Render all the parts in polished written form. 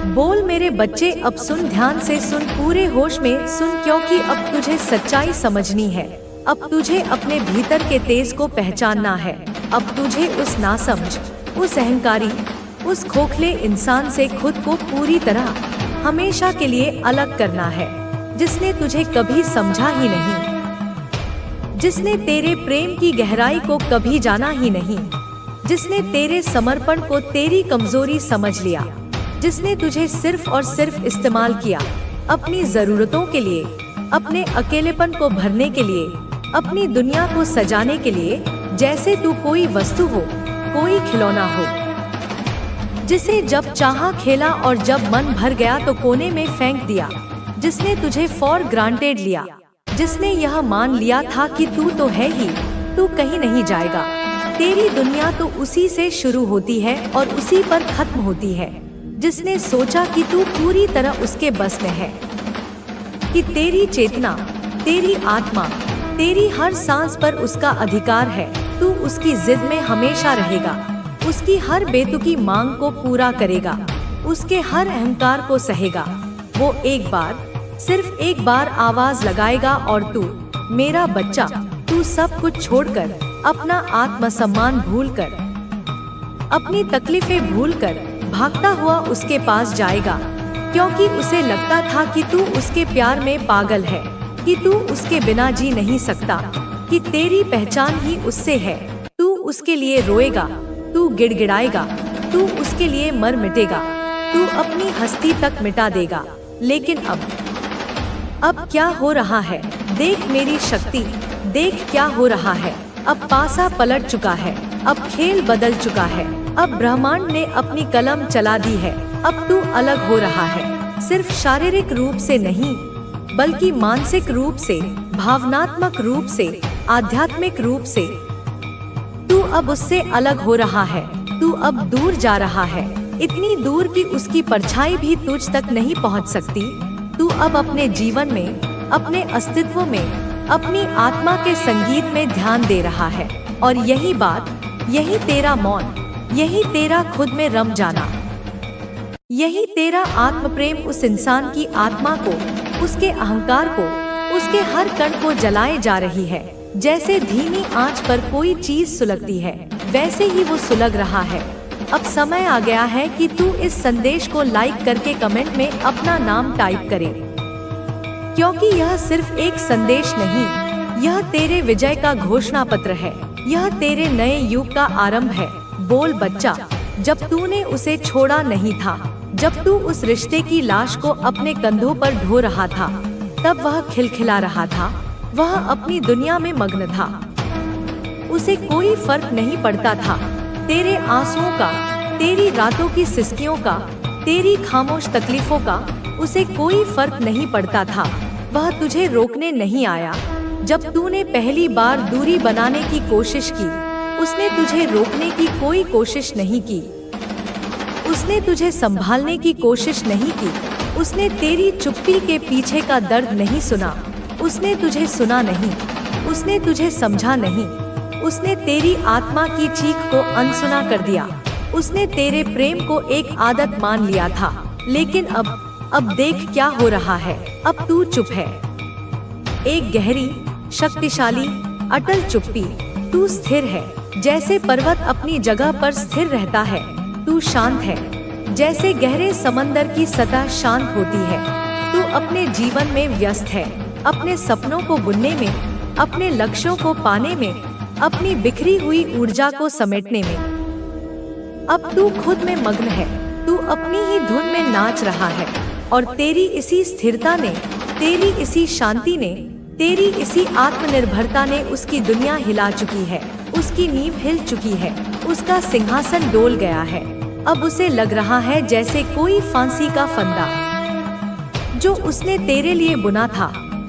बोल मेरे बच्चे, अब सुन, ध्यान से सुन, पूरे होश में सुन, क्योंकि अब तुझे सच्चाई समझनी है। अब तुझे अपने भीतर के तेज को पहचानना है। अब तुझे उस नासमझ, उस अहंकारी, उस खोखले इंसान से खुद को पूरी तरह हमेशा के लिए अलग करना है, जिसने तुझे कभी समझा ही नहीं, जिसने तेरे प्रेम की गहराई को कभी जाना ही नहीं, जिसने तेरे समर्पण को तेरी कमजोरी समझ लिया, जिसने तुझे सिर्फ और सिर्फ इस्तेमाल किया अपनी जरूरतों के लिए, अपने अकेलेपन को भरने के लिए, अपनी दुनिया को सजाने के लिए, जैसे तू कोई वस्तु हो, कोई खिलौना हो, जिसे जब चाहा खेला और जब मन भर गया तो कोने में फेंक दिया, जिसने तुझे फॉर ग्रांटेड लिया, जिसने यह मान लिया था कि तू तो है ही, तू कहीं नहीं जाएगा। तेरी दुनिया तो उसी से शुरू होती है और उसी पर खत्म होती है, जिसने सोचा कि तू पूरी तरह उसके बस में है, कि तेरी चेतना, तेरी आत्मा, तेरी हर सांस पर उसका अधिकार है। तू उसकी जिद में हमेशा रहेगा, उसकी हर बेतुकी मांग को पूरा करेगा, उसके हर अहंकार को सहेगा। वो एक बार, सिर्फ एक बार आवाज लगाएगा और तू, मेरा बच्चा, तू सब कुछ छोड़कर, अपना आत्मसम्मान भूलकर, अपनी तकलीफें भूलकर भागता हुआ उसके पास जाएगा, क्योंकि उसे लगता था कि तू उसके प्यार में पागल है, कि तू उसके बिना जी नहीं सकता, कि तेरी पहचान ही उससे है। तू उसके लिए रोएगा, तू गिड़गिड़ाएगा, तू उसके लिए मर मिटेगा, तू अपनी हस्ती तक मिटा देगा। लेकिन अब क्या हो रहा है? देख मेरी शक्ति, देख क्या हो रहा है। अब पासा पलट चुका है, अब खेल बदल चुका है, अब ब्रह्मांड ने अपनी कलम चला दी है। अब तू अलग हो रहा है, सिर्फ शारीरिक रूप से नहीं, बल्कि मानसिक रूप से, भावनात्मक रूप से, आध्यात्मिक रूप से। तू अब उससे अलग हो रहा है, तू अब दूर जा रहा है, इतनी दूर कि उसकी परछाई भी तुझ तक नहीं पहुंच सकती। तू अब अपने जीवन में, अपने अस्तित्व में, अपनी आत्मा के संगीत में ध्यान दे रहा है। और यही बात, यही तेरा मौन, यही तेरा खुद में रम जाना, यही तेरा आत्म प्रेम उस इंसान की आत्मा को, उसके अहंकार को, उसके हर कण को जलाए जा रही है। जैसे धीमी आंच पर कोई चीज सुलगती है, वैसे ही वो सुलग रहा है। अब समय आ गया है कि तू इस संदेश को लाइक करके कमेंट में अपना नाम टाइप करे, क्योंकि यह सिर्फ एक संदेश नहीं, यह तेरे विजय का घोषणा पत्र है, यह तेरे नए युग का आरंभ है। बोल बच्चा, जब तूने उसे छोड़ा नहीं था, जब तू उस रिश्ते की लाश को अपने कंधों पर ढो रहा था, तब वह खिलखिला रहा था, वह अपनी दुनिया में मग्न था। उसे कोई फर्क नहीं पड़ता था तेरे आंसुओं का, तेरी रातों की सिसकियों का, तेरी खामोश तकलीफों का, उसे कोई फर्क नहीं पड़ता था। वह तुझे रोकने नहीं आया। जब तूने पहली बार दूरी बनाने की कोशिश की, उसने तुझे रोकने की कोई कोशिश नहीं की, उसने तुझे संभालने की कोशिश नहीं की, उसने तेरी चुप्पी के पीछे का दर्द नहीं सुना, उसने तुझे सुना नहीं, उसने तुझे समझा नहीं, उसने तेरी आत्मा की चीख को अनसुना कर दिया, उसने तेरे प्रेम को एक आदत मान लिया था। लेकिन अब देख क्या हो रहा है। अब तू चुप है, एक गहरी, शक्तिशाली, अटल चुप्पी। तू स्थिर है, जैसे पर्वत अपनी जगह पर स्थिर रहता है। तू शांत है, जैसे गहरे समंदर की सतह शांत होती है। तू अपने जीवन में व्यस्त है, अपने सपनों को बुनने में, अपने लक्ष्यों को पाने में, अपनी बिखरी हुई ऊर्जा को समेटने में। अब तू खुद में मग्न है, तू अपनी ही धुन में नाच रहा है, और तेरी इसी स्थिरता ने, तेरी इसी शांति ने, तेरी इसी आत्मनिर्भरता ने उसकी दुनिया हिला चुकी है, उसकी नींव हिल चुकी है, उसका सिंहासन डोल गया है। अब उसे लग रहा है जैसे कोई फांसी का फंदा जो उसने तेरे लिए बुना था,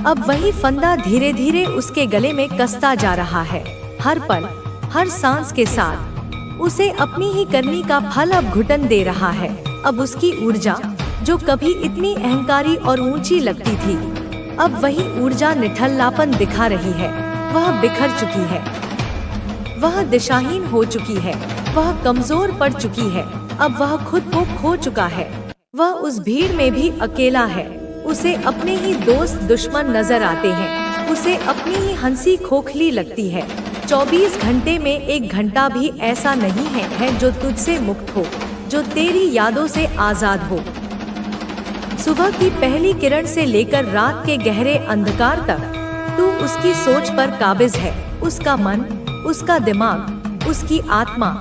अब वही फंदा धीरे धीरे उसके गले में कसता जा रहा है। हर पल, हर सांस के साथ उसे अपनी ही करनी का फल अब घुटन दे रहा है। अब उसकी ऊर्जा, जो कभी इतनी अहंकारी और ऊंची लगती थी, अब वही ऊर्जा निठल्लापन दिखा रही है। वह बिखर चुकी है, वह दिशाहीन हो चुकी है, वह कमजोर पड़ चुकी है। अब वह खुद को खो चुका है। वह उस भीड़ में भी अकेला है। उसे अपने ही दोस्त दुश्मन नजर आते हैं। उसे अपनी ही हंसी खोखली लगती है। 24 घंटे में 1 घंटा भी ऐसा नहीं है जो तुझसे मुक्त हो, जो तेरी यादों से आजाद हो। सुबह की पहली किरण से लेकर रात के गहरे अंधकार तक तू उसकी सोच पर काबिज है। उसका मन, उसका दिमाग, उसकी आत्मा,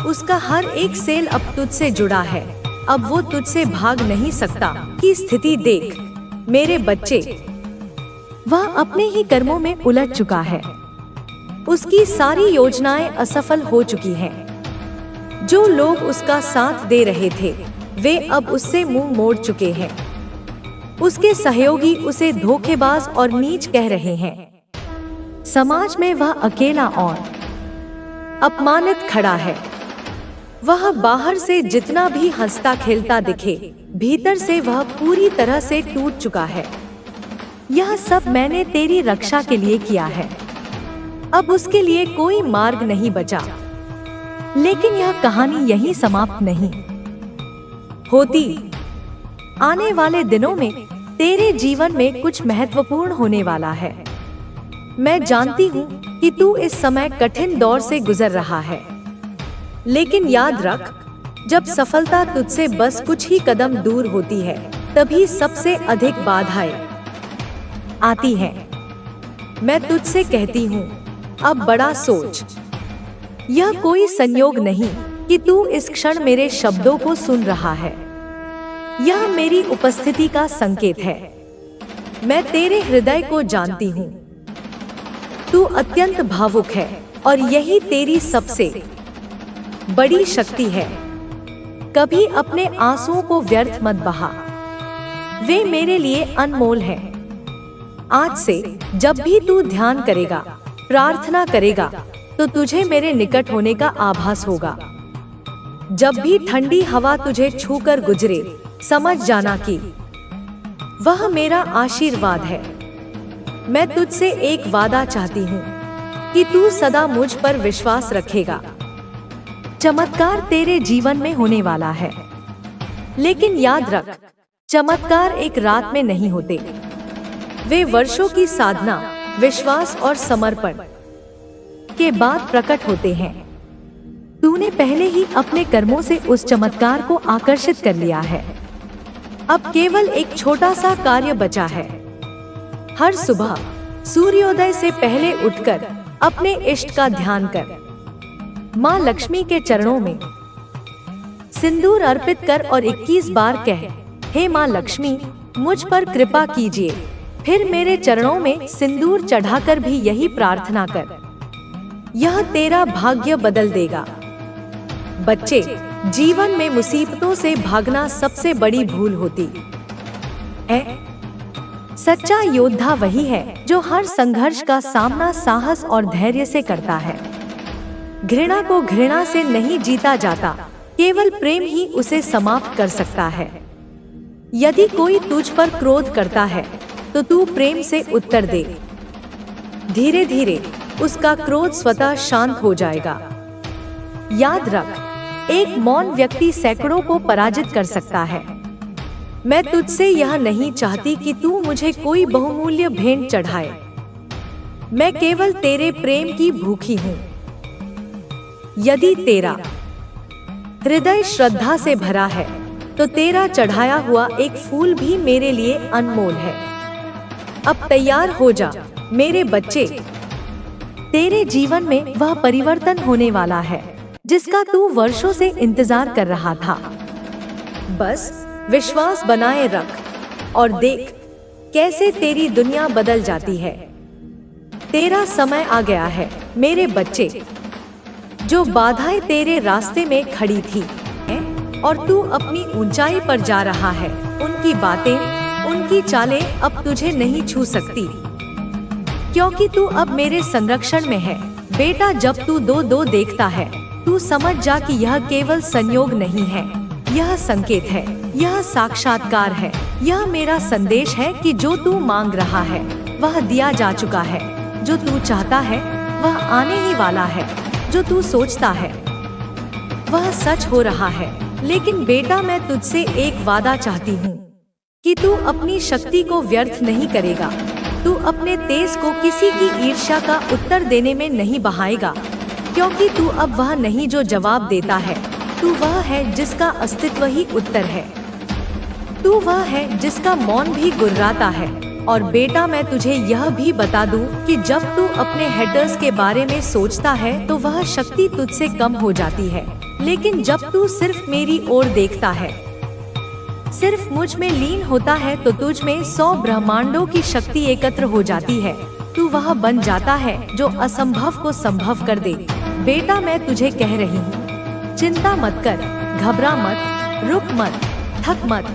उसका हर एक सेल अब तुझसे जुड़ा है। अब वो तुझसे भाग नहीं सकता। की स्थिति देख मेरे बच्चे, वह अपने ही कर्मों में उलझ चुका है। उसकी सारी योजनाएं असफल हो चुकी हैं। जो लोग उसका साथ दे रहे थे वे अब उससे मुंह मोड़ चुके हैं। उसके सहयोगी उसे धोखेबाज और नीच कह रहे हैं। समाज में वह अकेला और अपमानित खड़ा है। वह बाहर से जितना भी हंसता खेलता दिखे, भीतर से वह पूरी तरह से टूट चुका है। यह सब मैंने तेरी रक्षा के लिए किया है। अब उसके लिए कोई मार्ग नहीं बचा। लेकिन यह कहानी यहीं समाप्त नहीं होती। आने वाले दिनों में तेरे जीवन में कुछ महत्वपूर्ण होने वाला है। मैं जानती हूँ कि तू इस समय कठिन दौर से गुजर रहा है, लेकिन याद रख, जब सफलता तुझसे बस कुछ ही कदम दूर होती है, तभी सबसे अधिक बाधाएं आती हैं। मैं तुझसे कहती हूँ, अब बड़ा सोच। यह कोई संयोग नहीं कि तू इस क्षण मेरे शब्दों को सुन रहा है। यह मेरी उपस्थिति का संकेत है। मैं तेरे हृदय को जानती हूँ। तू अत्यंत भावुक है और यही तेरी सबसे बड़ी शक्ति है। कभी अपने आंसुओं को व्यर्थ मत बहा। वे मेरे लिए अनमोल हैं। आज से जब भी तू ध्यान करेगा, प्रार्थना करेगा, तो तुझे मेरे निकट होने का आभास होगा। जब भी ठंडी हवा तुझे छूकर गुजरे, समझ जाना कि वह मेरा आशीर्वाद है। मैं तुझसे एक वादा चाहती हूँ कि तू सदा मुझ पर विश्वास रखेगा। चमत्कार तेरे जीवन में होने वाला है, लेकिन याद रख, चमत्कार एक रात में नहीं होते। वे वर्षों की साधना, विश्वास और समर्पण के बाद प्रकट होते हैं। तूने पहले ही अपने कर्मों से उस चमत्कार को आकर्षित कर लिया है। अब केवल एक छोटा सा कार्य बचा है। हर सुबह सूर्योदय से पहले उठकर अपने इष्ट का ध्यान कर। माँ लक्ष्मी के चरणों में सिंदूर अर्पित कर और 21 बार कह, हे माँ लक्ष्मी, मुझ पर कृपा कीजिए। फिर मेरे चरणों में सिंदूर चढ़ाकर भी यही प्रार्थना कर। यह तेरा भाग्य बदल देगा। बच्चे, जीवन में मुसीबतों से भागना सबसे बड़ी भूल होती है। सच्चा योद्धा वही है जो हर संघर्ष का सामना साहस और धैर्य से करता है। घृणा को घृणा से नहीं जीता जाता, केवल प्रेम ही उसे समाप्त कर सकता है। यदि कोई तुझ पर क्रोध करता है तो तू प्रेम से उत्तर दे। धीरे धीरे उसका क्रोध स्वतः शांत हो जाएगा। याद रख, एक मौन व्यक्ति सैकड़ों को पराजित कर सकता है। मैं तुझसे यह नहीं चाहती कि तू मुझे कोई बहुमूल्य भेंट चढ़ाए। मैं केवल तेरे प्रेम की भूखी हूँ। यदि तेरा हृदय श्रद्धा से भरा है तो तेरा चढ़ाया हुआ एक फूल भी मेरे लिए अनमोल है। अब तैयार हो जा मेरे बच्चे। तेरे जीवन में वह परिवर्तन होने वाला है जिसका तू वर्षों से इंतजार कर रहा था। बस विश्वास बनाए रख और देख कैसे तेरी दुनिया बदल जाती है। तेरा समय आ गया है मेरे बच्चे। जो बाधाएं तेरे रास्ते में खड़ी थी और तू अपनी ऊंचाई पर जा रहा है, उनकी बातें, उनकी चालें अब तुझे नहीं छू सकती, क्योंकि तू अब मेरे संरक्षण में है। बेटा, जब तू 2-2 देखता है, तू समझ जा कि यह केवल संयोग नहीं है, यह संकेत है, यह साक्षात्कार है। यह मेरा संदेश है कि जो तू मांग रहा है वह दिया जा चुका है। जो तू चाहता है वह आने ही वाला है। जो तू सोचता है वह सच हो रहा है। लेकिन बेटा मैं तुझसे एक वादा चाहती हूँ कि तू अपनी शक्ति को व्यर्थ नहीं करेगा। तू अपने तेज को किसी की ईर्ष्या का उत्तर देने में नहीं बहाएगा, क्योंकि तू अब वह नहीं जो जवाब देता है, तू वह है जिसका अस्तित्व ही उत्तर है। तू वह है जिसका मौन भी गुर्राता है। और बेटा मैं तुझे यह भी बता दूं कि जब तू अपने हेटर्स के बारे में सोचता है तो वह शक्ति तुझसे कम हो जाती है, लेकिन जब तू सिर्फ मेरी ओर देखता है, सिर्फ मुझ में लीन होता है, तो तुझ में 100 ब्रह्मांडों की शक्ति एकत्र हो जाती है। तू वह बन जाता है जो असंभव को संभव कर दे। बेटा मैं तुझे कह रही हूँ, चिंता मत कर, घबरा मत, रुक मत, थक मत,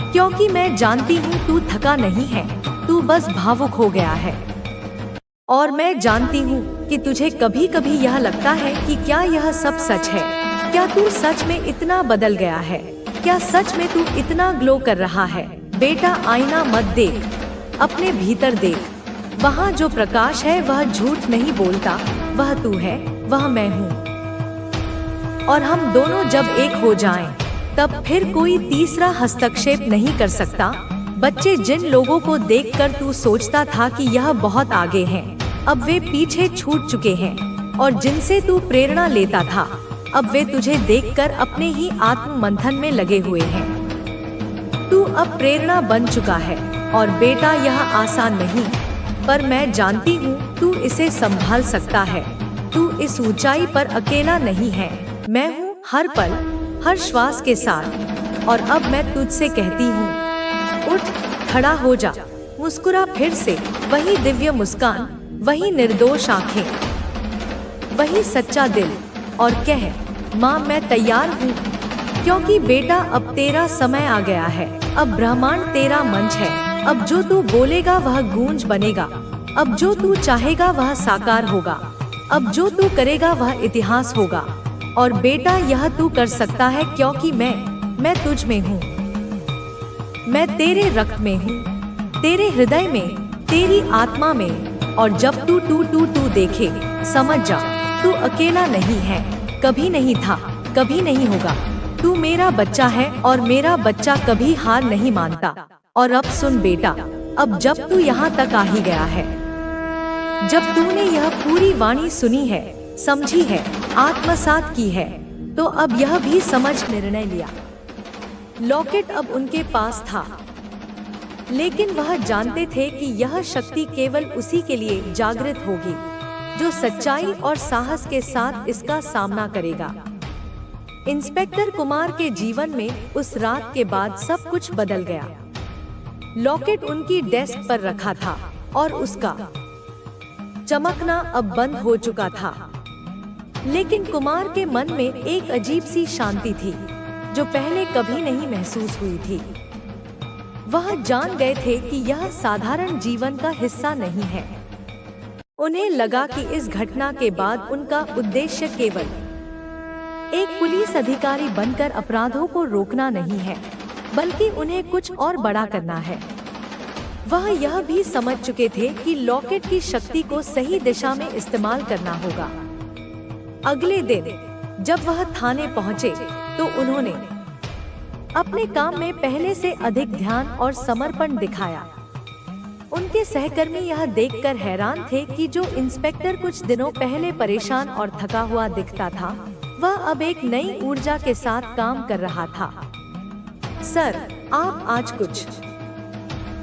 क्योंकि मैं जानती हूँ तू थका नहीं है, तू बस भावुक हो गया है। और मैं जानती हूँ कि तुझे कभी कभी यह लगता है कि क्या यह सब सच है, क्या तू सच में इतना बदल गया है, क्या सच में तू इतना ग्लो कर रहा है। बेटा आईना मत देख, अपने भीतर देख, वहाँ जो प्रकाश है वह झूठ नहीं बोलता, वह तू है, वह मैं हूँ। और हम दोनों जब एक हो जाएं, तब फिर कोई तीसरा हस्तक्षेप नहीं कर सकता। बच्चे जिन लोगों को देखकर तू सोचता था कि यह बहुत आगे हैं, अब वे पीछे छूट चुके हैं। और जिनसे तू प्रेरणा लेता था, अब वे तुझे देखकर अपने ही आत्म मंथन में लगे हुए हैं। तू अब प्रेरणा बन चुका है। और बेटा यह आसान नहीं, पर मैं जानती हूँ तू इसे संभाल सकता है। तू इस ऊंचाई पर अकेला नहीं है, मैं हूँ हर पल, हर श्वास के साथ। और अब मैं तुझसे कहती हूँ, उठ, खड़ा हो जा, मुस्कुरा फिर से, वही दिव्य मुस्कान, वही निर्दोष आंखें, वही सच्चा दिल, और कह, माँ मैं तैयार हूँ। क्योंकि बेटा अब तेरा समय आ गया है, अब ब्रह्मांड तेरा मंच है। अब जो तू बोलेगा वह गूंज बनेगा, अब जो तू चाहेगा वह साकार होगा, अब जो तू करेगा वह इतिहास होगा। और बेटा यह तू कर सकता है, क्योंकि मैं तुझ में हूँ, मैं तेरे रक्त में हूँ, तेरे हृदय में, तेरी आत्मा में। और जब तू देखे, समझ जा, तू अकेला नहीं है, कभी नहीं था, कभी नहीं होगा। तू मेरा बच्चा है और मेरा बच्चा कभी हार नहीं मानता। और अब सुन बेटा, अब जब तू यहाँ तक आ ही गया है, जब तूने यह पूरी वाणी सुनी है, समझी है, आत्मसात की है, तो अब यह भी समझ निर्णय लिया। लॉकेट अब उनके पास था, लेकिन वह जानते थे कि यह शक्ति केवल उसी के लिए जागृत होगी जो सच्चाई और साहस के साथ इसका सामना करेगा। इंस्पेक्टर कुमार के जीवन में उस रात के बाद सब कुछ बदल गया। लॉकेट उनकी डेस्क पर रखा था और उसका चमकना अब बंद हो चुका था, लेकिन कुमार के मन में एक अजीब सी शांति थी जो पहले कभी नहीं महसूस हुई थी। वह जान गए थे कि यह साधारण जीवन का हिस्सा नहीं है। उन्हें लगा कि इस घटना के बाद उनका उद्देश्य केवल एक पुलिस अधिकारी बनकर अपराधों को रोकना नहीं है, बल्कि उन्हें कुछ और बड़ा करना है। वह यह भी समझ चुके थे कि लॉकेट की शक्ति को सही दिशा में इस्तेमाल करना होगा। अगले दिन जब वह थाने पहुंचे, तो उन्होंने अपने काम में पहले से अधिक ध्यान और समर्पण दिखाया। उनके सहकर्मी यह देखकर हैरान थे कि जो इंस्पेक्टर कुछ दिनों पहले परेशान और थका हुआ दिखता था, वह अब एक नई ऊर्जा के साथ काम कर रहा था। सर, आप आज कुछ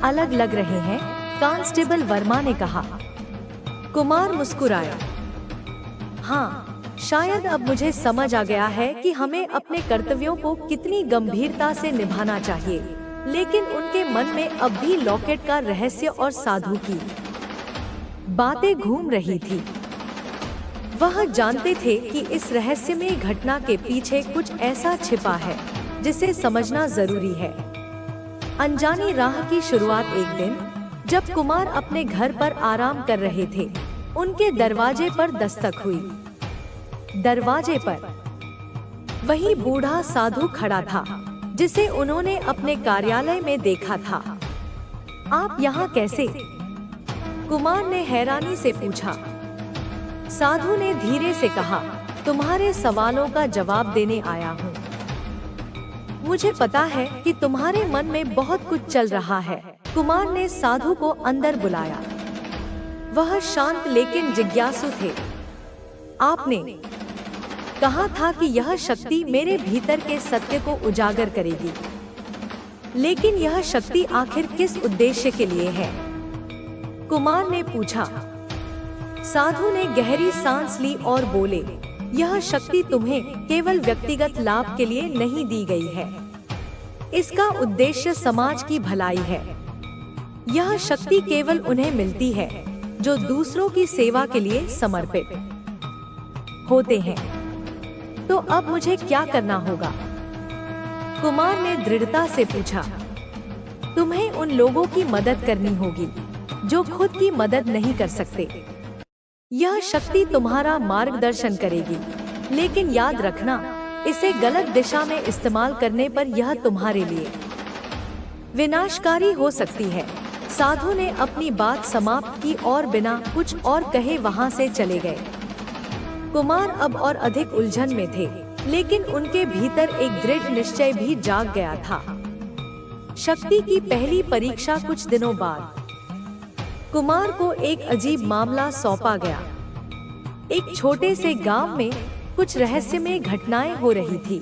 अलग लग रहे हैं, कांस्टेबल वर्मा ने कहा। कुमार मुस्कुराया। हाँ, शायद अब मुझे समझ आ गया है कि हमें अपने कर्तव्यों को कितनी गंभीरता से निभाना चाहिए। लेकिन उनके मन में अब भी लॉकेट का रहस्य और साधु की बातें घूम रही थी। वह जानते थे कि इस रहस्यमय घटना के पीछे कुछ ऐसा छिपा है जिसे समझना जरूरी है। अनजानी राह की शुरुआत एक दिन जब कुमार अपने घर पर आराम कर रहे थे, उनके दरवाजे पर दस्तक हुई। दरवाजे पर वही बूढ़ा साधु खड़ा था जिसे उन्होंने अपने कार्यालय में देखा था। आप यहाँ कैसे? कुमार ने हैरानी से पूछा। साधु ने धीरे से कहा, तुम्हारे सवालों का जवाब देने आया हूँ। मुझे पता है कि तुम्हारे मन में बहुत कुछ चल रहा है। कुमार ने साधु को अंदर बुलाया। वह शांत लेकिन जिज्ञासु थे। आपने कहा था कि यह शक्ति मेरे भीतर के सत्य को उजागर करेगी, लेकिन यह शक्ति आखिर किस उद्देश्य के लिए है? कुमार ने पूछा। साधु ने गहरी सांस ली और बोले, यह शक्ति तुम्हें केवल व्यक्तिगत लाभ के लिए नहीं दी गई है। इसका उद्देश्य समाज की भलाई है। यह शक्ति केवल उन्हें मिलती है जो दूसरों की सेवा के लिए समर्पित होते हैं। तो अब मुझे क्या करना होगा? कुमार ने दृढ़ता से पूछा। तुम्हें उन लोगों की मदद करनी होगी जो खुद की मदद नहीं कर सकते। यह शक्ति तुम्हारा मार्गदर्शन करेगी, लेकिन याद रखना, इसे गलत दिशा में इस्तेमाल करने पर यह तुम्हारे लिए विनाशकारी हो सकती है। साधु ने अपनी बात समाप्त की और बिना कुछ और कहे वहां से चले गए। कुमार अब और अधिक उलझन में थे, लेकिन उनके भीतर एक दृढ़ निश्चय भी जाग गया था। शक्ति की पहली परीक्षा कुछ दिनों बाद कुमार को एक अजीब मामला सौंपा गया। एक छोटे से गांव में कुछ रहस्यमय घटनाएं हो रही थी।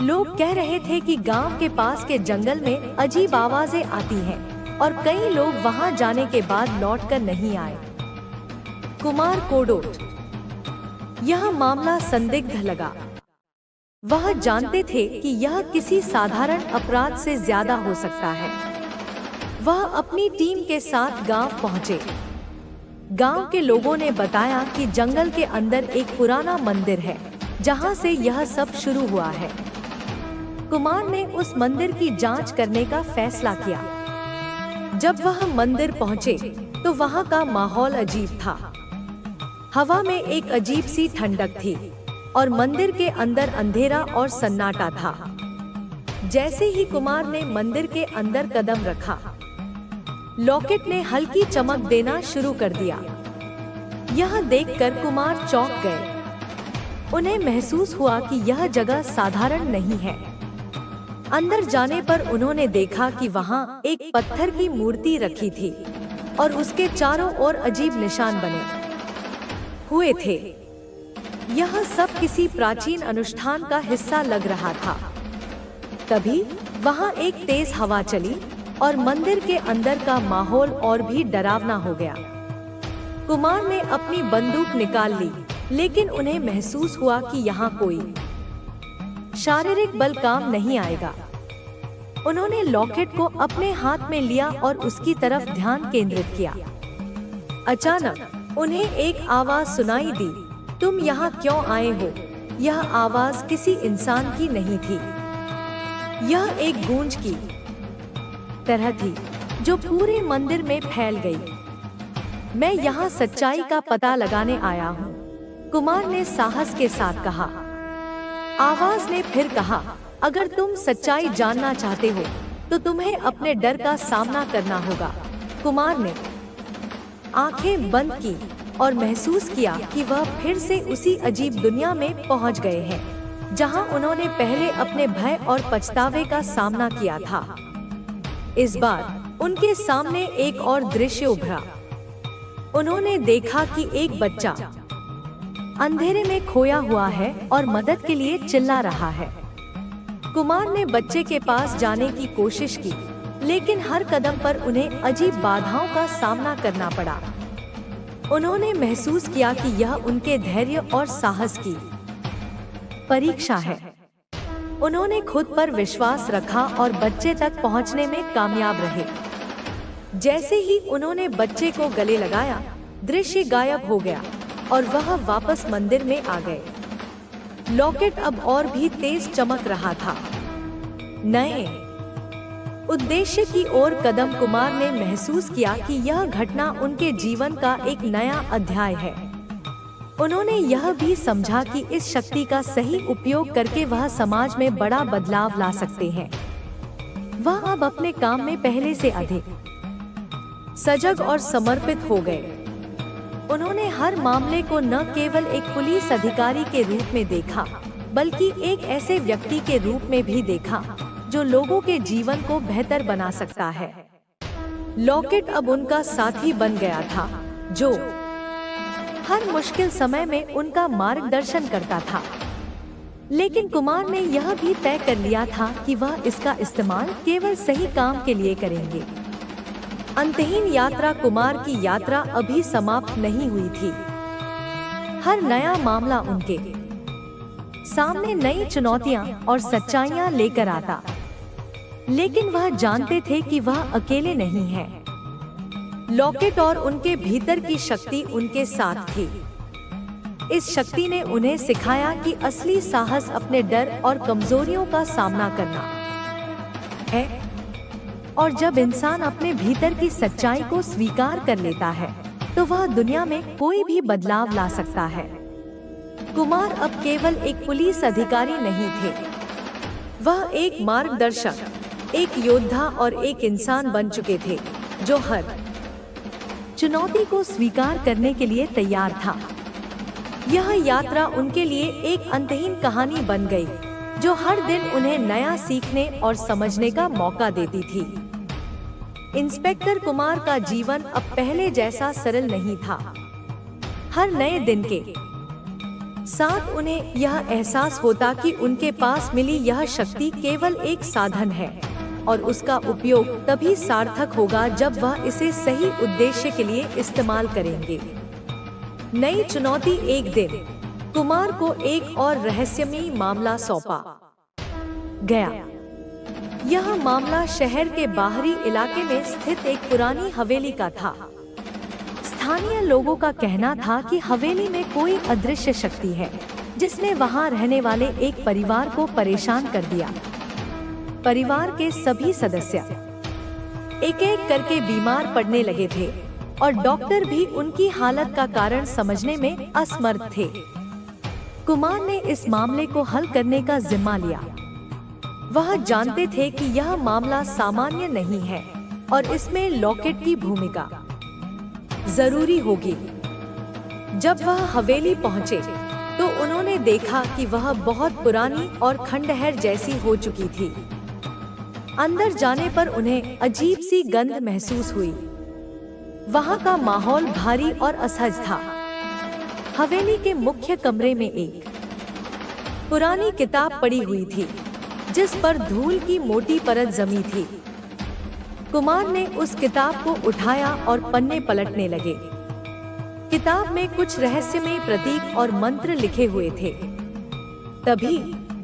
लोग कह रहे थे कि गांव के पास के जंगल में अजीब आवाजें आती हैं और कई लोग वहां जाने के बाद लौटकर नहीं आए। कुमार को यह मामला संदिग्ध लगा। वह जानते थे कि यह किसी साधारण अपराध से ज्यादा हो सकता है। वह अपनी टीम के साथ गांव पहुंचे। गांव के लोगों ने बताया कि जंगल के अंदर एक पुराना मंदिर है जहां से यह सब शुरू हुआ है। कुमार ने उस मंदिर की जांच करने का फैसला किया। जब वह मंदिर पहुंचे तो वहां का माहौल अजीब था। हवा में एक अजीब सी ठंडक थी और मंदिर के अंदर अंधेरा और सन्नाटा था। जैसे ही कुमार ने मंदिर के अंदर कदम रखा, लॉकेट ने हल्की चमक देना शुरू कर दिया। यह देखकर कुमार चौंक गए। उन्हें महसूस हुआ कि यह जगह साधारण नहीं है। अंदर जाने पर उन्होंने देखा कि वहां एक पत्थर की मूर्ति रखी थी और उसके चारों ओर अजीब निशान बने हुए थे। यह सब किसी प्राचीन अनुष्ठान का हिस्सा लग रहा था। तभी वहां एक तेज हवा चली और मंदिर के अंदर का माहौल और भी डरावना हो गया। कुमार ने अपनी बंदूक निकाल ली, लेकिन उन्हें महसूस हुआ कि यहाँ कोई शारीरिक बल काम नहीं आएगा। उन्होंने लॉकेट को अपने हाथ में लिया और उसकी तरफ ध्यान केंद्रित किया। अचानक उन्हें एक आवाज सुनाई दी, तुम यहाँ क्यों आए हो? यह आवाज किसी इंसान की नहीं थी। यह एक गूंज की तरह थी जो पूरे मंदिर में फैल गई। मैं यहाँ सच्चाई का पता लगाने आया हूँ, कुमार ने साहस के साथ कहा। आवाज ने फिर कहा, अगर तुम सच्चाई जानना चाहते हो तो तुम्हें अपने डर का सामना करना होगा। कुमार ने आंखें बंद की और महसूस किया कि वह फिर से उसी अजीब दुनिया में पहुंच गए हैं जहां उन्होंने पहले अपने भय और पछतावे का सामना किया था। इस बार उनके सामने एक और दृश्य उभरा। उन्होंने देखा कि एक बच्चा अंधेरे में खोया हुआ है और मदद के लिए चिल्ला रहा है। कुमार ने बच्चे के पास जाने की कोशिश की, लेकिन हर कदम पर उन्हें अजीब बाधाओं का सामना करना पड़ा। उन्होंने महसूस किया कि यह उनके धैर्य और साहस की परीक्षा है। उन्होंने खुद पर विश्वास रखा और बच्चे तक पहुंचने में कामयाब रहे। जैसे ही उन्होंने बच्चे को गले लगाया, दृश्य गायब हो गया और वह वापस मंदिर में आ गए। लॉकेट अब और भी तेज चमक रहा था। नए उद्देश्य की ओर कदम कुमार ने महसूस किया कि यह घटना उनके जीवन का एक नया अध्याय है। उन्होंने यह भी समझा कि इस शक्ति का सही उपयोग करके वह समाज में बड़ा बदलाव ला सकते हैं। वह अब अपने काम में पहले से अधिक सजग और समर्पित हो गए। उन्होंने हर मामले को न केवल एक पुलिस अधिकारी के रूप में देखा, बल्कि एक ऐसे व्यक्ति के रूप में भी देखा जो लोगों के जीवन को बेहतर बना सकता है। लॉकेट अब उनका साथी बन गया था, जो हर मुश्किल समय में उनका मार्गदर्शन करता था। लेकिन कुमार ने यह भी तय कर लिया था कि वह इसका इस्तेमाल केवल सही काम के लिए करेंगे। अंतहीन यात्रा कुमार की यात्रा अभी समाप्त नहीं हुई थी। हर नया मामला उनके सामने नई चुनौतियां और सच्चाइयां लेकर आता, लेकिन वह जानते थे कि वह अकेले नहीं हैं। लॉकेट और उनके भीतर की शक्ति उनके साथ थी। इस शक्ति ने उन्हें सिखाया कि असली साहस अपने डर और कमजोरियों का सामना करना है, और जब इंसान अपने भीतर की सच्चाई को स्वीकार कर लेता है तो वह दुनिया में कोई भी बदलाव ला सकता है। कुमार अब केवल एक पुलिस अधिकारी नहीं थे, वह एक मार्गदर्शक, एक योद्धा और एक इंसान बन चुके थे जो हर चुनौती को स्वीकार करने के लिए तैयार था। यह यात्रा उनके लिए एक अंतहीन कहानी बन गई, जो हर दिन उन्हें नया सीखने और समझने का मौका देती थी। इंस्पेक्टर कुमार का जीवन अब पहले जैसा सरल नहीं था। हर नए दिन के साथ उन्हें यह एहसास होता कि उनके पास मिली यह शक्ति केवल एक साधन है और उसका उपयोग तभी सार्थक होगा जब वह इसे सही उद्देश्य के लिए इस्तेमाल करेंगे। नई चुनौती। एक दिन कुमार को एक और रहस्यमयी मामला सौंपा गया। यह मामला शहर के बाहरी इलाके में स्थित एक पुरानी हवेली का था। स्थानीय लोगों का कहना था कि हवेली में कोई अदृश्य शक्ति है जिसने वहां रहने वाले एक परिवार को परेशान कर दिया। परिवार के सभी सदस्य एक एक करके बीमार पड़ने लगे थे और डॉक्टर भी उनकी हालत का कारण समझने में असमर्थ थे। कुमार ने इस मामले को हल करने का जिम्मा लिया। वह जानते थे कि यह मामला सामान्य नहीं है और इसमें लॉकेट की भूमिका जरूरी होगी। जब वह हवेली पहुंचे तो उन्होंने देखा कि वह बहुत पुरानी और खंडहर जैसी हो चुकी थी। अंदर जाने पर उन्हें अजीब सी गंध महसूस हुई। वहाँ का माहौल भारी और असहज था। हवेली के मुख्य कमरे में एक पुरानी किताब पड़ी हुई थी जिस पर धूल की मोटी परत जमी थी। कुमार ने उस किताब को उठाया और पन्ने पलटने लगे। किताब में कुछ रहस्यमय प्रतीक और मंत्र लिखे हुए थे। तभी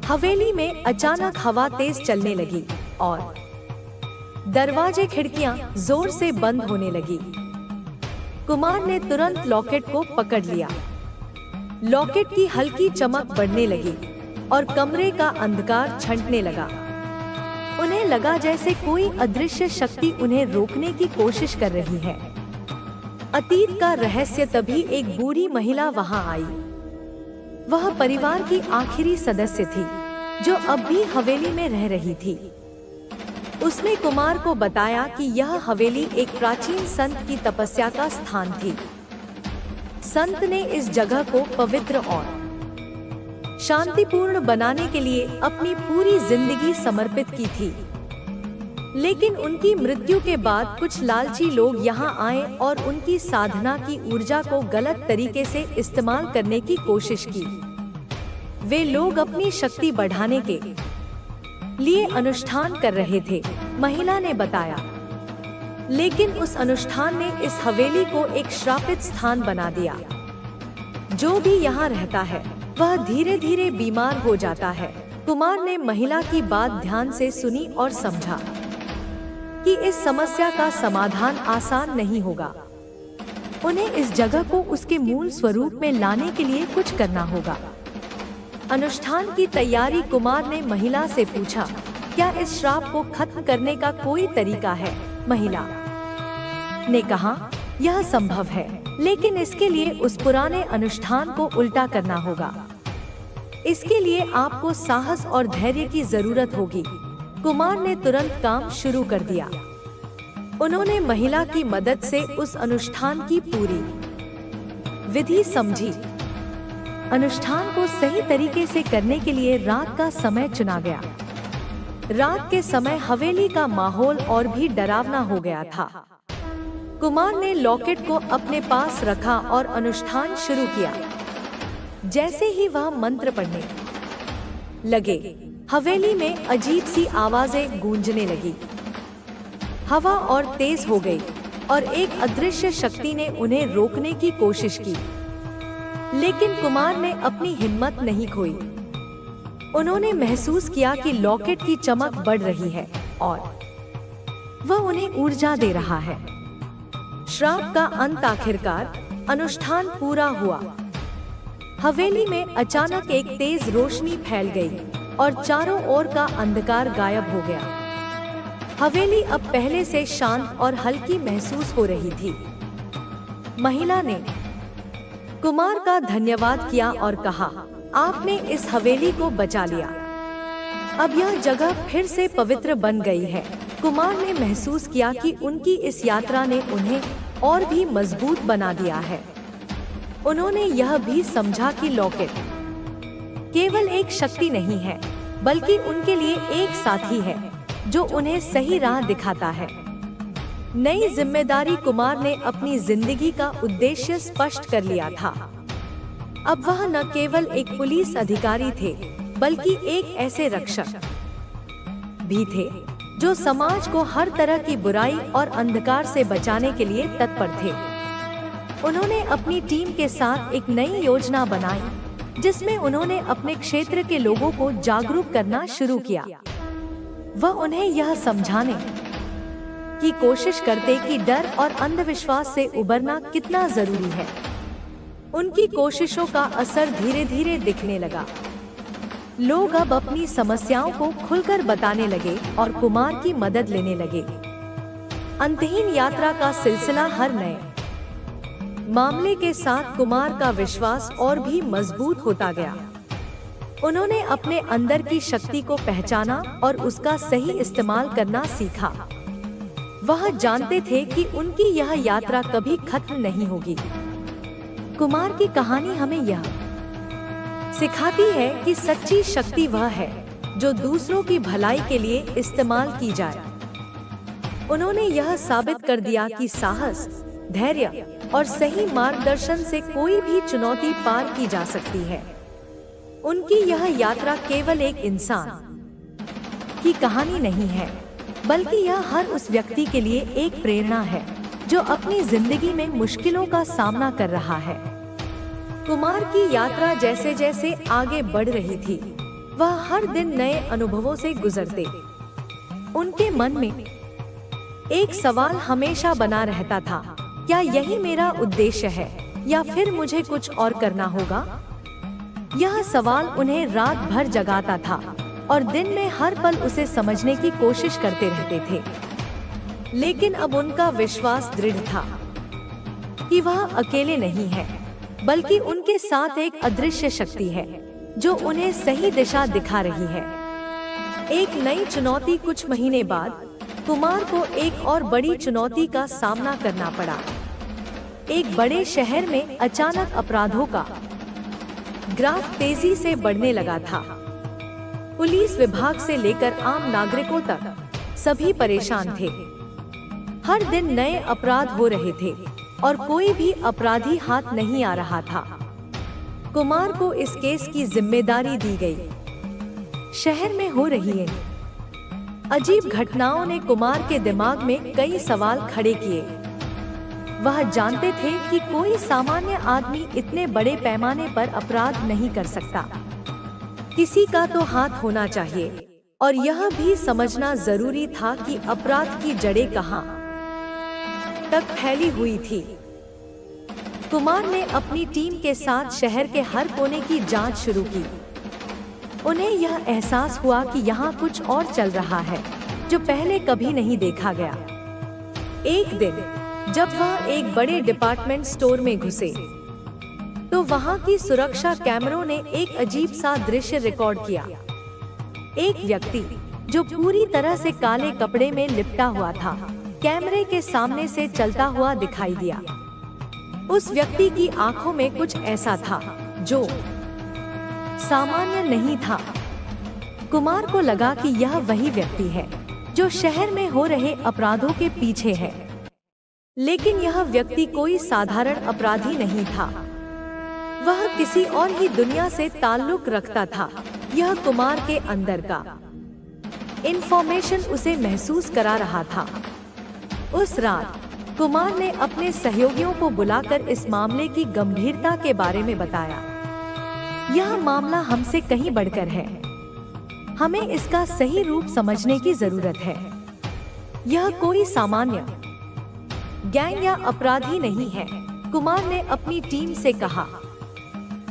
हवेली में अचानक हवा तेज चलने लगी और दरवाजे खिड़कियां जोर से बंद होने लगी। कुमार ने तुरंत लॉकेट को पकड़ लिया। लॉकेट की हल्की चमक बढ़ने लगी और कमरे का अंधकार छंटने लगा। उन्हें लगा जैसे कोई अदृश्य शक्ति उन्हें रोकने की कोशिश कर रही है। अतीत का रहस्य। तभी एक बूढ़ी महिला वहां आई। वह परिवार की आखिरी सदस्य थी जो अब भी हवेली में रह रही थी। उसने कुमार को बताया कि यह हवेली एक प्राचीन संत की तपस्या का स्थान थी। संत ने इस जगह को पवित्र और शांतिपूर्ण बनाने के लिए अपनी पूरी जिंदगी समर्पित की थी। लेकिन उनकी मृत्यु के बाद कुछ लालची लोग यहाँ आए और उनकी साधना की ऊर्जा को गलत तरीके से इस्तेमाल करने की कोशिश की। वे लोग अपनी शक्ति बढ़ाने के लिए अनुष्ठान कर रहे थे, महिला ने बताया। लेकिन उस अनुष्ठान ने इस हवेली को एक श्रापित स्थान बना दिया। जो भी यहाँ रहता है वह धीरे धीरे बीमार हो जाता है। कुमार ने महिला की बात ध्यान से सुनी और समझा कि इस समस्या का समाधान आसान नहीं होगा। उन्हें इस जगह को उसके मूल स्वरूप में लाने के लिए कुछ करना होगा। अनुष्ठान की तैयारी। कुमार ने महिला से पूछा, क्या इस श्राप को खत्म करने का कोई तरीका है? महिला ने कहा, यह संभव है, लेकिन इसके लिए उस पुराने अनुष्ठान को उल्टा करना होगा। इसके लिए आपको साहस और धैर्य की जरूरत होगी। कुमार ने तुरंत काम शुरू कर दिया। उन्होंने महिला की मदद से उस अनुष्ठान की पूरी विधि समझी। अनुष्ठान को सही तरीके से करने के लिए रात का समय चुना गया। रात के समय हवेली का माहौल और भी डरावना हो गया था। कुमार ने लॉकेट को अपने पास रखा और अनुष्ठान शुरू किया। जैसे ही वह मंत्र पढ़ने लगे, हवेली में अजीब सी आवाजें गूंजने लगी। हवा और तेज हो गई और एक अदृश्य शक्ति ने उन्हें रोकने की कोशिश की, लेकिन कुमार ने अपनी हिम्मत नहीं खोई। उन्होंने महसूस किया कि लॉकेट की चमक बढ़ रही है और वह उन्हें ऊर्जा दे रहा है। श्राप का अंत आखिरकार अनुष्ठान पूरा हुआ। हवेली में अचानक एक तेज रोशनी फैल गई और चारों ओर का अंधकार गायब हो गया। हवेली अब पहले से शांत और हल्की महसूस हो रही थी। महिला ने कुमार का धन्यवाद किया और कहा, आपने इस हवेली को बचा लिया। अब यह जगह फिर से पवित्र बन गई है। कुमार ने महसूस किया कि उनकी इस यात्रा ने उन्हें और भी मजबूत बना दिया है। उन्होंने यह भी समझा कि लॉकेट केवल एक शक्ति नहीं है, बल्कि उनके लिए एक साथी है जो उन्हें सही राह दिखाता है। नई जिम्मेदारी कुमार ने अपनी जिंदगी का उद्देश्य स्पष्ट कर लिया था। अब वह न केवल एक पुलिस अधिकारी थे, बल्कि एक ऐसे रक्षक भी थे जो समाज को हर तरह की बुराई और अंधकार से बचाने के लिए तत्पर थे। उन्होंने अपनी टीम के साथ एक नई योजना बनाई, जिसमें उन्होंने अपने क्षेत्र के लोगों को जागरूक करना शुरू किया। वह उन्हें यह समझाने की कोशिश करते कि डर और अंधविश्वास से उबरना कितना जरूरी है। उनकी कोशिशों का असर धीरे धीरे दिखने लगा। लोग अब अपनी समस्याओं को खुलकर बताने लगे और कुमार की मदद लेने लगे। अंतहीन यात्रा का सिलसिला हर नए मामले के साथ कुमार का विश्वास और भी मजबूत होता गया। उन्होंने अपने अंदर की शक्ति को पहचाना और उसका सही इस्तेमाल करना सीखा। वह जानते थे कि उनकी यह यात्रा कभी खत्म नहीं होगी। कुमार की कहानी हमें यह सिखाती है कि सच्ची शक्ति वह है जो दूसरों की भलाई के लिए इस्तेमाल की जाए। उन्होंने यह साबित कर दिया कि साहस, धैर्य और सही मार्गदर्शन से कोई भी चुनौती पार की जा सकती है। उनकी यह यात्रा केवल एक इंसान की कहानी नहीं है, बल्कि यह हर उस व्यक्ति के लिए एक प्रेरणा है जो अपनी जिंदगी में मुश्किलों का सामना कर रहा है। कुमार की यात्रा जैसे जैसे आगे बढ़ रही थी, वह हर दिन नए अनुभवों से गुजरते। उनके मन में एक सवाल हमेशा बना रहता था, क्या यही मेरा उद्देश्य है या फिर मुझे कुछ और करना होगा? यह सवाल उन्हें रात भर जगाता था और दिन में हर पल उसे समझने की कोशिश करते रहते थे। लेकिन अब उनका विश्वास दृढ़ था कि वह अकेले नहीं है, बल्कि उनके साथ एक अदृश्य शक्ति है जो उन्हें सही दिशा दिखा रही है। एक नई चुनौती। कुछ महीने बाद कुमार को एक और बड़ी चुनौती का सामना करना पड़ा। एक बड़े शहर में अचानक अपराधों का ग्राफ तेजी से बढ़ने लगा था। पुलिस विभाग से लेकर आम नागरिकों तक सभी परेशान थे। हर दिन नए अपराध हो रहे थे और कोई भी अपराधी हाथ नहीं आ रहा था। कुमार को इस केस की जिम्मेदारी दी गई। शहर में हो रही अजीब घटनाओं ने कुमार के दिमाग में कई सवाल खड़े किए। वह जानते थे कि कोई सामान्य आदमी इतने बड़े पैमाने पर अपराध नहीं कर सकता। किसी का तो हाथ होना चाहिए और यह भी समझना जरूरी था कि अपराध की जड़ें कहां तक फैली हुई थी। कुमार ने अपनी टीम के साथ शहर के हर कोने की जांच शुरू की। उन्हें यह एहसास हुआ कि यहाँ कुछ और चल रहा है जो पहले कभी नहीं देखा गया। एक दिन जब वह एक बड़े डिपार्टमेंट स्टोर में घुसे, तो वहाँ की सुरक्षा कैमरों ने एक अजीब सा दृश्य रिकॉर्ड किया। एक व्यक्ति जो पूरी तरह से काले कपड़े में लिपटा हुआ था, कैमरे के सामने से चलता हुआ दिखाई दिया। उस व्यक्ति की आंखों में कुछ ऐसा था जो सामान्य नहीं था। कुमार को लगा कि यह वही व्यक्ति है जो शहर में हो रहे अपराधों के पीछे है, लेकिन यह व्यक्ति कोई साधारण अपराधी नहीं था। वह किसी और ही दुनिया से ताल्लुक रखता था। यह कुमार के अंदर का इंफॉर्मेशन उसे महसूस करा रहा था। उस रात कुमार ने अपने सहयोगियों को बुलाकर इस मामले की गंभीरता के बारे में बताया। यह मामला हमसे कहीं बढ़कर है। हमें इसका सही रूप समझने की जरूरत है। यह कोई सामान्य गैंग या अपराधी नहीं है, कुमार ने अपनी टीम से कहा।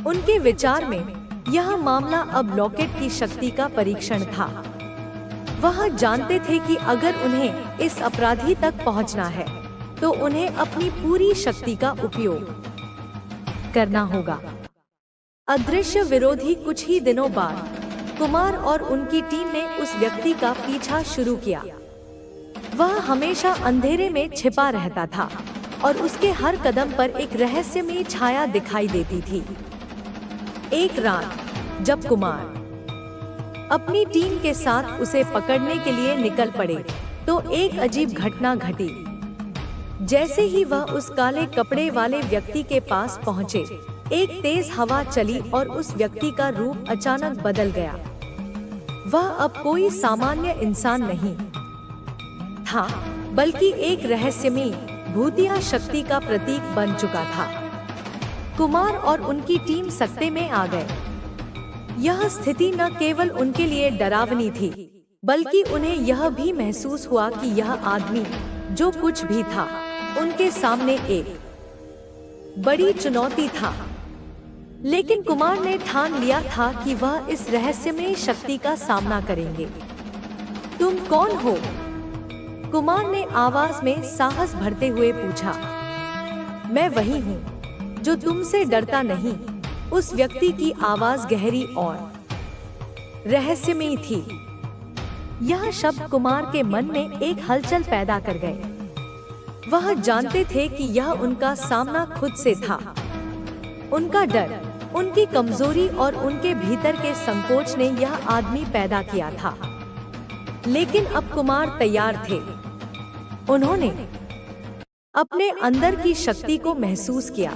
उनके विचार में यह मामला अब लॉकेट की शक्ति का परीक्षण था। वह जानते थे कि अगर उन्हें इस अपराधी तक पहुंचना है तो उन्हें अपनी पूरी शक्ति का उपयोग करना होगा। अदृश्य विरोधी कुछ ही दिनों बाद कुमार और उनकी टीम ने उस व्यक्ति का पीछा शुरू किया। वह हमेशा अंधेरे में छिपा रहता था और उसके हर कदम पर एक रहस्यमयी छाया दिखाई देती थी। एक रात जब कुमार अपनी टीम के साथ उसे पकड़ने के लिए निकल पड़े तो एक अजीब घटना घटी। जैसे ही वह उस काले कपड़े वाले व्यक्ति के पास पहुंचे, एक तेज हवा चली और उस व्यक्ति का रूप अचानक बदल गया। वह अब कोई सामान्य इंसान नहीं था, बल्कि एक रहस्यमयी भूतिया शक्ति का प्रतीक बन चुका था। कुमार और उनकी टीम सकते में आ गए। यह स्थिति न केवल उनके लिए डरावनी थी, बल्कि उन्हें यह भी महसूस हुआ कि यह आदमी जो कुछ भी था, उनके सामने एक बड़ी चुनौती था। लेकिन कुमार ने ठान लिया था कि वह इस रहस्यमयी शक्ति का सामना करेंगे। तुम कौन हो? कुमार ने आवाज में साहस भरते हुए पूछा। मैं वही हूँ जो तुमसे डरता नहीं। उस व्यक्ति की आवाज गहरी और रहस्यमयी थी। यह शब्द कुमार के मन में एक हलचल पैदा कर गए। वह जानते थे कि यह उनका सामना खुद से था। उनका डर, उनकी कमजोरी और उनके भीतर के संकोच ने यह आदमी पैदा किया था। लेकिन अब कुमार तैयार थे। उन्होंने अपने अंदर की शक्ति को महसूस किया।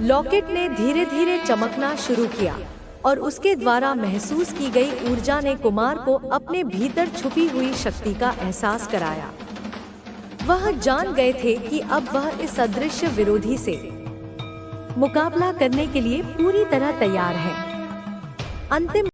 लॉकेट ने धीरे धीरे चमकना शुरू किया और उसके द्वारा महसूस की गई ऊर्जा ने कुमार को अपने भीतर छुपी हुई शक्ति का एहसास कराया। वह जान गए थे कि अब वह इस अदृश्य विरोधी से मुकाबला करने के लिए पूरी तरह तैयार हैं। अंतिम